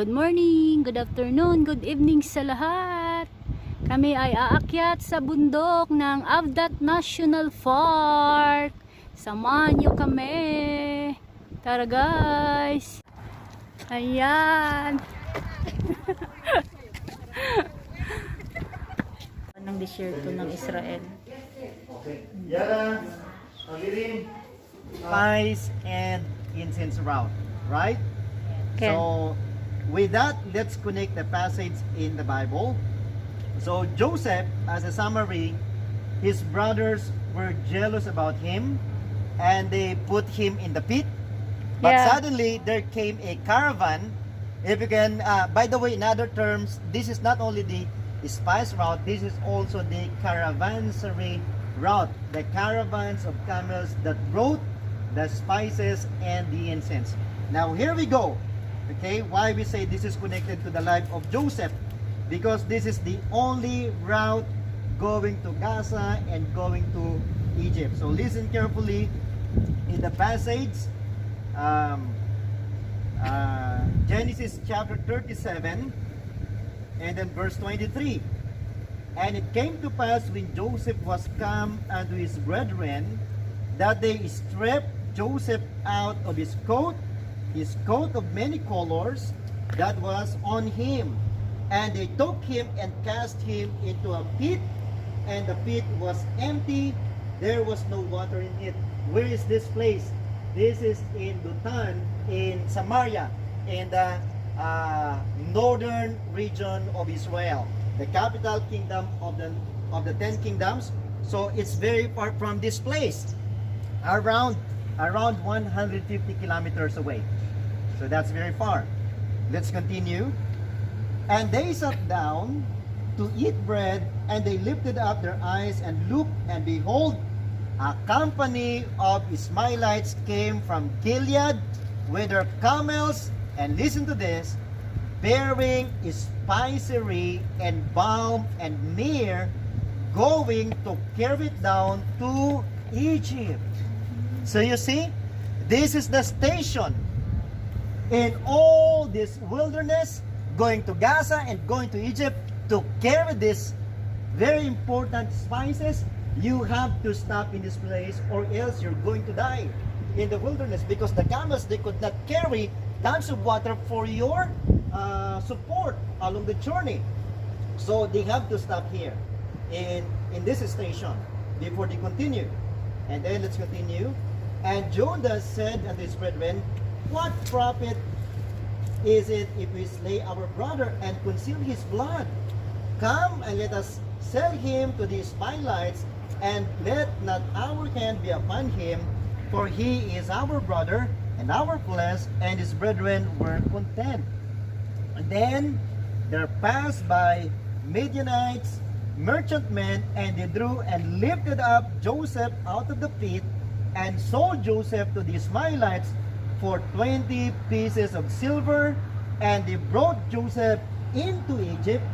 Good morning, good afternoon, good evening sa lahat. Kami ay aakyat sa bundok ng Avdat National Park. Samahan nyo kami. Tara guys. Ayan. Anong desierto ng Israel? Yara, spice and incense route, right? Okay. So, with that, let's connect the passage in the Bible. So, Joseph, as a summary, his brothers were jealous about him and they put him in the pit. But Yeah. suddenly, there came a caravan. If you can, by the way, in other terms, this is not only the spice route, this is also the caravanserai route. The caravans of camels that brought the spices and the incense. Now, here we go. Okay, why we say this is connected to the life of Joseph? Because this is the only route going to Gaza and going to Egypt. So listen carefully in the passage, Genesis chapter 37 and then verse 23. And it came to pass when Joseph was come unto his brethren, that they stripped Joseph out of his coat of many colors that was on him, and they took him and cast him into a pit, and the pit was empty, there was no water in it. Where is this place? This is in Dothan, in Samaria, in the northern region of Israel, the capital kingdom of the 10 kingdoms. So it's very far from this place, around 150 kilometers away. So that's very far. Let's continue. And they sat down to eat bread, and they lifted up their eyes and looked, and behold, a company of Ishmaelites came from Gilead with their camels, and listen to this, bearing spicery and balm and myrrh, going to carry it down to Egypt. So you see, this is the station in all this wilderness, going to Gaza and going to Egypt to carry this very important spices. You have to stop in this place, or else you're going to die in the wilderness, because the camels, they could not carry tons of water for your support along the journey. So they have to stop here in this station before they continue. And then let's continue. And Judah said unto his brethren, what profit is it if we slay our brother and conceal his blood? Come and let us sell him to the Ishmaelites, and let not our hand be upon him, for he is our brother and our flesh. And his brethren were content. And then there passed by Midianites, merchantmen, and they drew and lifted up Joseph out of the pit, and sold Joseph to the Ishmaelites for 20 pieces of silver. And they brought Joseph into Egypt.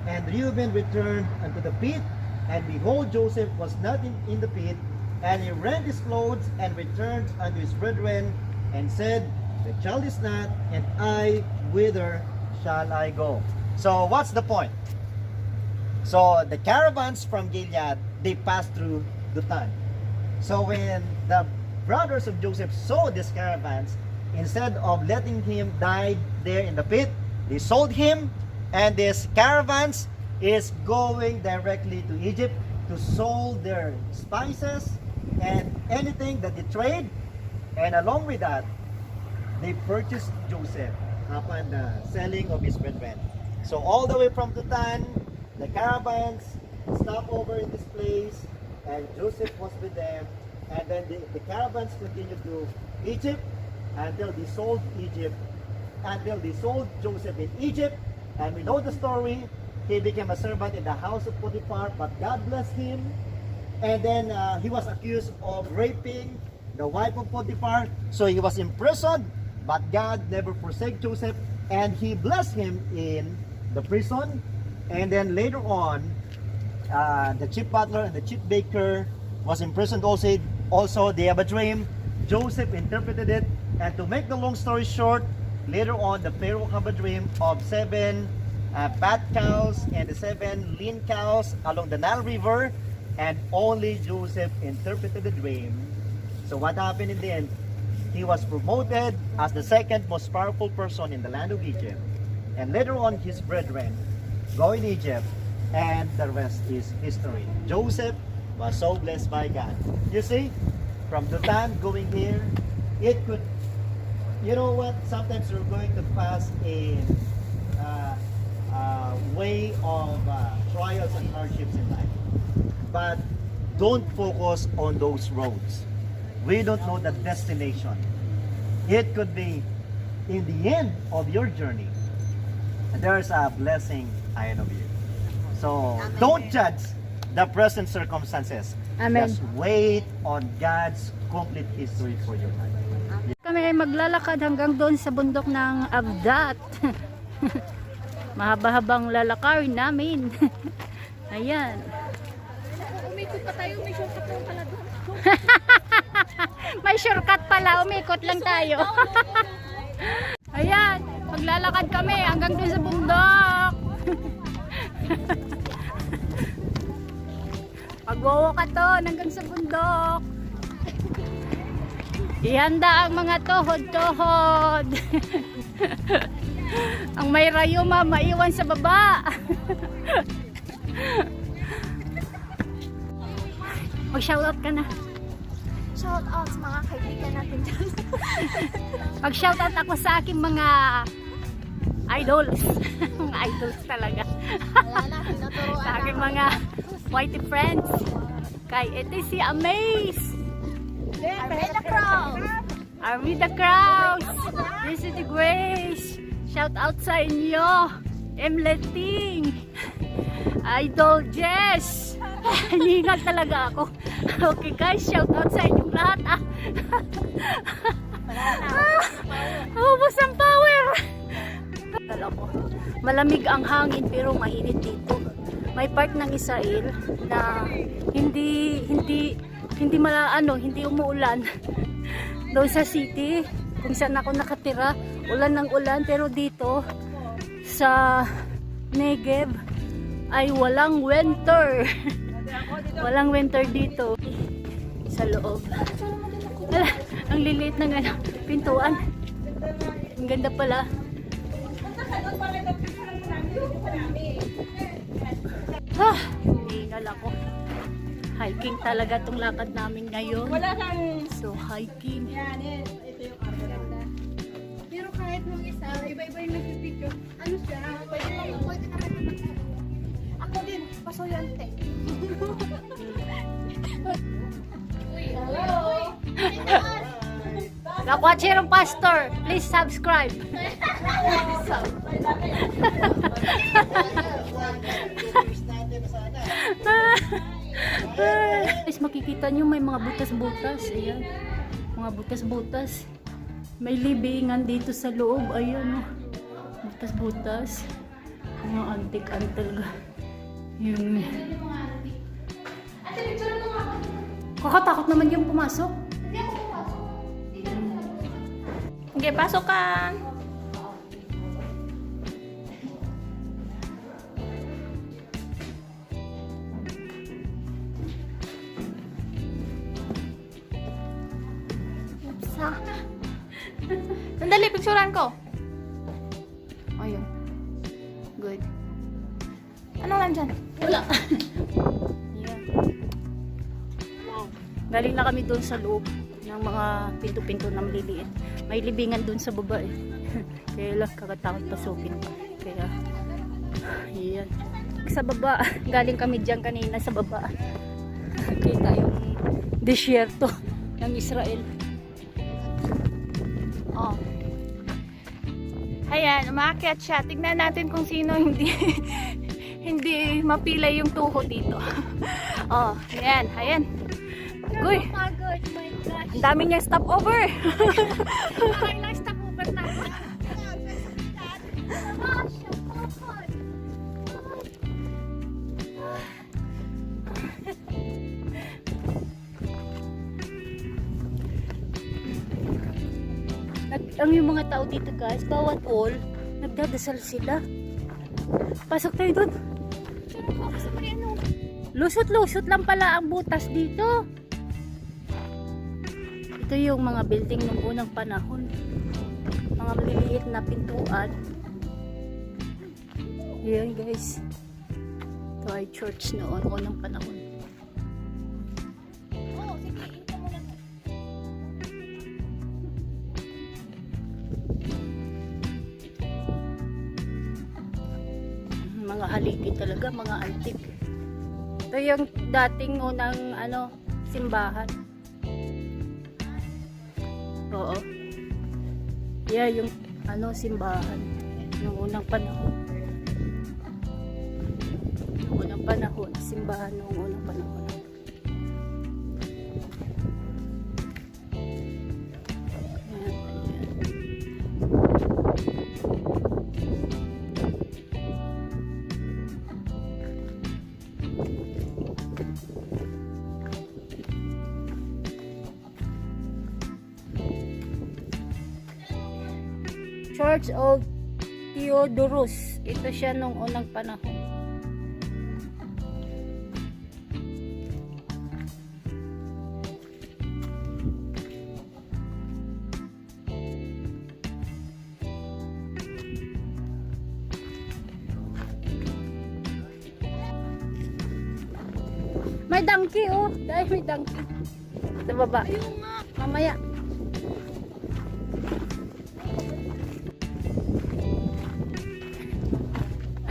And Reuben returned unto the pit, and behold, Joseph was not in the pit. And he rent his clothes and returned unto his brethren, and said, the child is not, and I, whither shall I go? So what's the point? So the caravans from Gilead, they passed through Dothan. So when the brothers of Joseph saw these caravans, instead of letting him die there in the pit, they sold him, and these caravans is going directly to Egypt to sell their spices and anything that they trade. And along with that, they purchased Joseph upon the selling of his brethren. So all the way from Dothan, the caravans stopped over in this place, and Joseph was with them. And then the caravans continued to Egypt until they sold Joseph in Egypt. And we know the story. He became a servant in the house of Potiphar, but God blessed him. And then he was accused of raping the wife of Potiphar. So he was imprisoned, but God never forsake Joseph, and he blessed him in the prison. And then later on, the chief butler and the chief baker was imprisoned also. They have a dream. Joseph interpreted it, and to make the long story short, Later on, the Pharaoh have a dream of 7 fat cows and the 7 lean cows along the Nile River, and only Joseph interpreted the dream. So what happened in the end? He was promoted as the second most powerful person in the land of Egypt. And later on, his brethren go in Egypt, and the rest is history. Joseph was so blessed by God. You see, from Dothan going here, it could, you know what, sometimes we're going to pass a way of trials and hardships in life. But don't focus on those roads. We don't know the destination. It could be in the end of your journey. There's a blessing ahead of you. So don't judge the present circumstances. Amen. Just wait on God's complete history for your life. Kami ay maglalakad hanggang doon sa bundok ng Avdat. Mahaba-habang lalakarin namin. Ayan. Umikot pa tayo, may shortcut lang pala doon. May shortcut pala, umikot lang tayo. Ayan, maglalakad kami hanggang doon sa bundok. Pag-walk ka to hanggang sa bundok. Ihanda ang mga tuhod-tuhod. Ang may rayuma maiwan sa baba. Mag-shoutout ka na. Shout out sa mga kaibigan natin dyan. Mag-shoutout ako sa aking mga idols. Mga idols talaga. Wala na, tinuturuan Sa aking ako. mga whitey friends. Kay si Amaze. Armeda Cross. Armida Kraus. This is the Grace. Shout out sa inyo. Emleting. Idol Jess. Hiningal talaga ako. Okay guys, shout out sa inyong lahat. Ubos ang power. Malamig ang hangin pero mainit dito. May part ng Israel na hindi umuulan. Doon sa city kung saan ako nakatira, ulan ng ulan, pero dito sa Negev ay walang winter. Walang winter dito sa loob. Wala, ang liliit ng pintuan. Ang ganda pala. Hingal ako. Hiking talaga tong lakad namin ngayon. Wala kang... So hiking. Yan, ito yung armeda. Pero kahit mong isa, iba-iba yung nagpipicture. Ano siya? Pwede naman. Ako din, pasoyante. Uy, hello! Kakwatserong pastor, please subscribe. Guys, makikita nyo may mga butas-butas. Ayan, mga butas-butas. May libingan dito sa loob. Ayan, oh. Butas-butas. Mga antik-antil. Yun. Kakatakot naman yung pumasok. Okay, pasok ka. Sandali, picturean ko. Ayun. Good. Anong nandyan? Wala. Yan. Galing na kami doon sa loob ng mga pinto-pinto na maliliit. May libingan doon sa baba eh. Kaya lang kakatakot pasukin. Kaya, yan. Sa baba, galing kami dyan kanina sa baba. Kita yung disyerto ng Israel. Oh. Ayan, umakyat siya. Tignan natin kung sino hindi mapila yung tuhod dito. Oh, ayan, ayan. Uy, ang dami niyang stopover. Ay, stop over na. ang yung mga tao dito guys, bawat all, nagdadasal sila. Pasok tayo doon. Lusot-lusot lang pala ang butas dito. Ito yung mga building ng unang panahon. Mga maliliit na pintuan. Yan guys. Ito ay church noon, unang panahon. Oo, sige, ito mo lang. Mga haligi talaga, mga antique. Ito yung dating unang simbahan. Oo. Yeah, yung simbahan ng unang panahon. Ng unang panahon, simbahan ng unang panahon. Ayan, ayan. Church of Theodorus. Ito siya nung unang panahon. May donkey oh. Dahil may donkey. Sa baba. Ayun nga. Mamaya.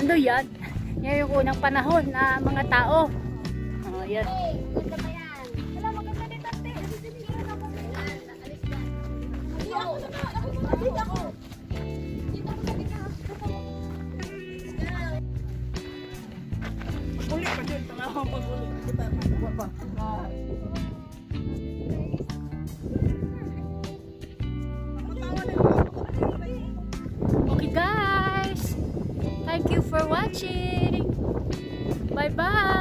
Ano yan? Yan yung unang panahon na mga tao. Oh, yan. Hey, ganda pa yan. Wala, maganda din tate. Sinihan ako. Alis na. Hindi ako. Hindi ako. Dito ako sa gitna. Uli pa din, tangahang pag-uli. Kita, pa. Okay guys. Thank you for watching. Bye bye.